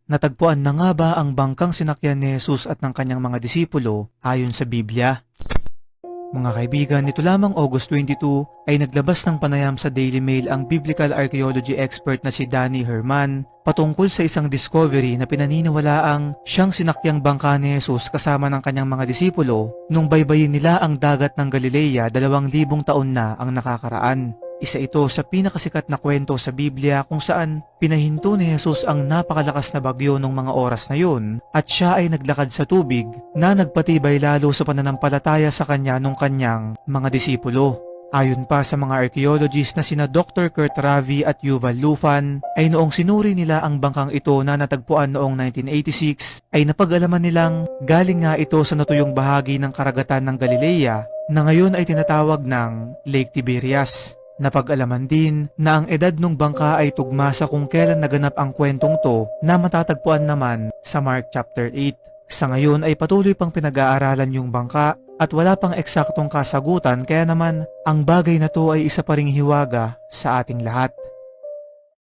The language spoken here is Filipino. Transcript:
Natagpuan na nga ba ang bangkang sinakyan ni Jesus at ng kanyang mga disipulo ayon sa Biblia? Mga kaibigan, nito lamang August 22 ay naglabas ng panayam sa Daily Mail ang biblical archaeology expert na si Danny Herman patungkol sa isang discovery na pinaniniwalaang siyang sinakyang bangka ni Jesus kasama ng kanyang mga disipulo nung baybayin nila ang dagat ng Galilea 2,000 taon na ang nakakaraan. Isa ito sa pinakasikat na kwento sa Biblia kung saan pinahinto ni Jesus ang napakalakas na bagyo ng mga oras na yun at siya ay naglakad sa tubig na nagpatibay lalo sa pananampalataya sa kanya nung kanyang mga disipulo. Ayon pa sa mga archaeologists na sina Dr. Kurt Ravi at Yuval Lufan ay noong sinuri nila ang bangkang ito na natagpuan noong 1986 ay napag-alaman nilang galing nga ito sa natuyong bahagi ng karagatan ng Galilea na ngayon ay tinatawag ng Lake Tiberias. Napag-alaman din na ang edad ng bangka ay tugma sa kung kailan naganap ang kwentong to na matatagpuan naman sa Mark chapter 8. Sa ngayon ay patuloy pang pinag-aaralan yung bangka at wala pang eksaktong kasagutan kaya naman ang bagay na to ay isa pa ring hiwaga sa ating lahat.